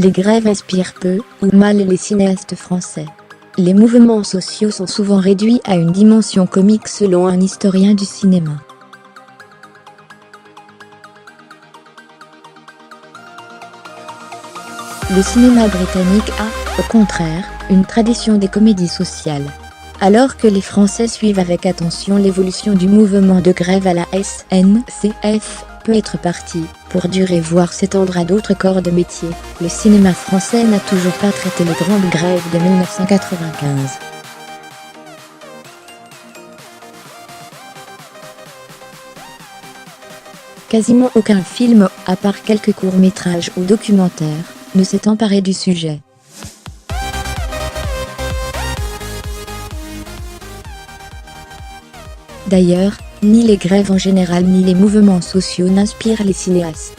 Les grèves inspirent peu ou mal les cinéastes français. Les mouvements sociaux sont souvent réduits à une dimension comique selon un historien du cinéma. Le cinéma britannique a, au contraire, une tradition des comédies sociales. Alors que les Français suivent avec attention l'évolution du mouvement de grève à la SNCF, peut être parti pour durer voire s'étendre à d'autres corps de métier, le cinéma français n'a toujours pas traité les grandes grèves de 1995. Quasiment aucun film, à part quelques courts-métrages ou documentaires, ne s'est emparé du sujet. D'ailleurs, ni les grèves en général ni les mouvements sociaux n'inspirent les cinéastes.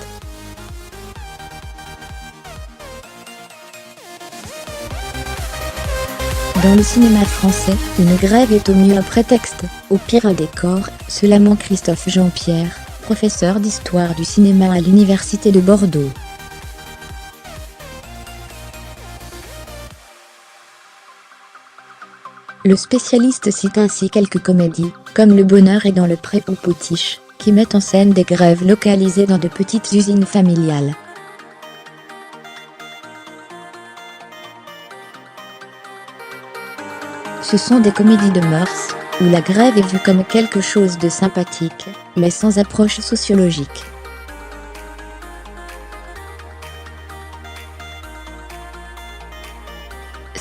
Dans le cinéma français, une grève est au mieux un prétexte, au pire un décor, se lamente Christophe Jean-Pierre, professeur d'histoire du cinéma à l'université de Bordeaux. Le spécialiste cite ainsi quelques comédies, comme Le Bonheur est dans le pré ou Potiche, qui mettent en scène des grèves localisées dans de petites usines familiales. Ce sont des comédies de mœurs, où la grève est vue comme quelque chose de sympathique, mais sans approche sociologique.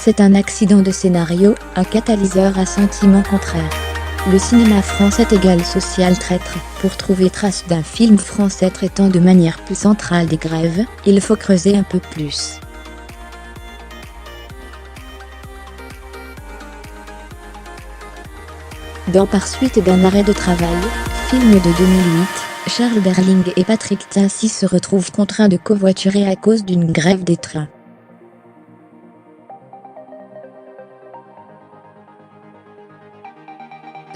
C'est un accident de scénario, un catalyseur à sentiment contraire. Le cinéma français égal social traître. Pour trouver trace d'un film français traitant de manière plus centrale des grèves, il faut creuser un peu plus. Dans Par suite d'un arrêt de travail, film de 2008, Charles Berling et Patrick Timsit se retrouvent contraints de covoiturer à cause d'une grève des trains.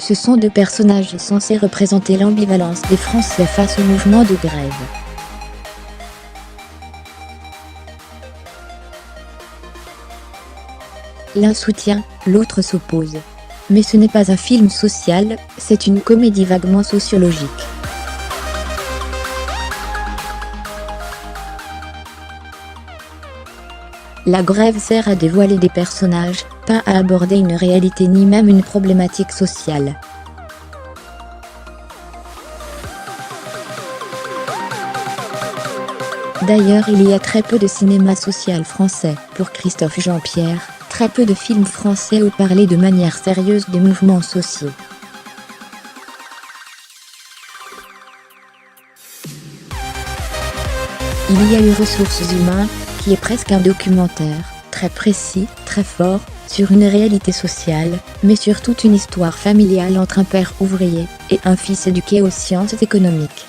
Ce sont deux personnages censés représenter l'ambivalence des Français face au mouvement de grève. L'un soutient, l'autre s'oppose. Mais ce n'est pas un film social, c'est une comédie vaguement sociologique. La grève sert à dévoiler des personnages, pas à aborder une réalité ni même une problématique sociale. D'ailleurs, il y a très peu de cinéma social français, pour Christophe Jean-Pierre, très peu de films français où parler de manière sérieuse des mouvements sociaux. Il y a eu Ressources humaines, qui est presque un documentaire, très précis, très fort, sur une réalité sociale, mais sur toute une histoire familiale entre un père ouvrier et un fils éduqué aux sciences économiques.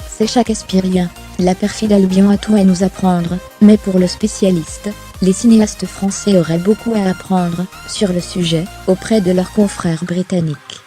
C'est shakespearien, la perfide Albion a tout à nous apprendre, mais pour le spécialiste, les cinéastes français auraient beaucoup à apprendre, sur le sujet, auprès de leurs confrères britanniques.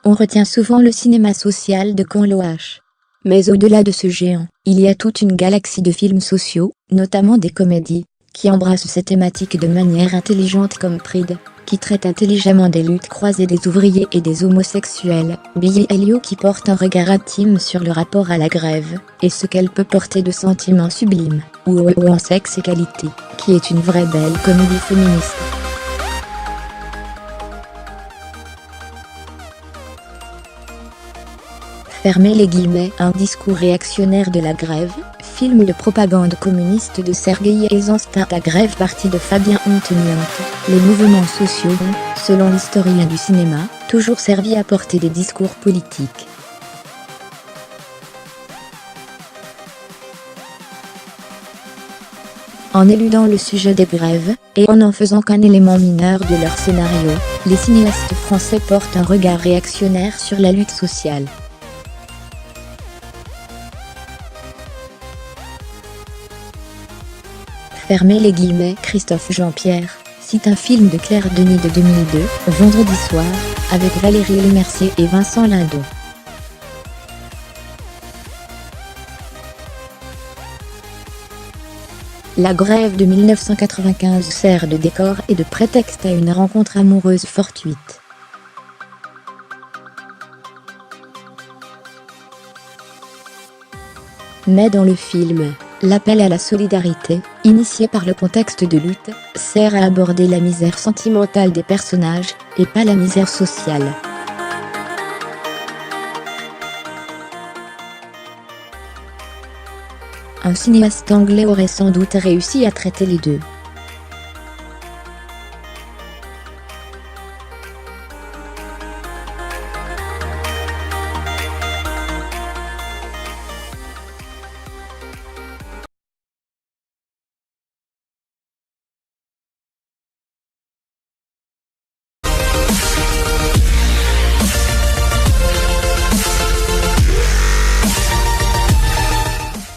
On retient souvent le cinéma social de Ken Loach. Mais au-delà de ce géant, il y a toute une galaxie de films sociaux, notamment des comédies, qui embrassent ces thématiques de manière intelligente comme Pride, qui traite intelligemment des luttes croisées des ouvriers et des homosexuels, Billy Elliot qui porte un regard intime sur le rapport à la grève, et ce qu'elle peut porter de sentiments sublimes, ou en Sexe et Qualité, qui est une vraie belle comédie féministe. Fermez les guillemets, un discours réactionnaire de la grève, film de propagande communiste de Sergueï Eisenstein. La grève partie de Fabien Onteniente. Les mouvements sociaux ont, selon l'historien du cinéma, toujours servi à porter des discours politiques. En éludant le sujet des grèves, et en n'en faisant qu'un élément mineur de leur scénario, les cinéastes français portent un regard réactionnaire sur la lutte sociale. Fermez les guillemets. Christophe Jean-Pierre, cite un film de Claire Denis de 2002, Vendredi soir, avec Valérie Lemercier et Vincent Lindon. La grève de 1995 sert de décor et de prétexte à une rencontre amoureuse fortuite. Mais dans le film, l'appel à la solidarité, initié par le contexte de lutte, sert à aborder la misère sentimentale des personnages, et pas la misère sociale. Un cinéaste anglais aurait sans doute réussi à traiter les deux.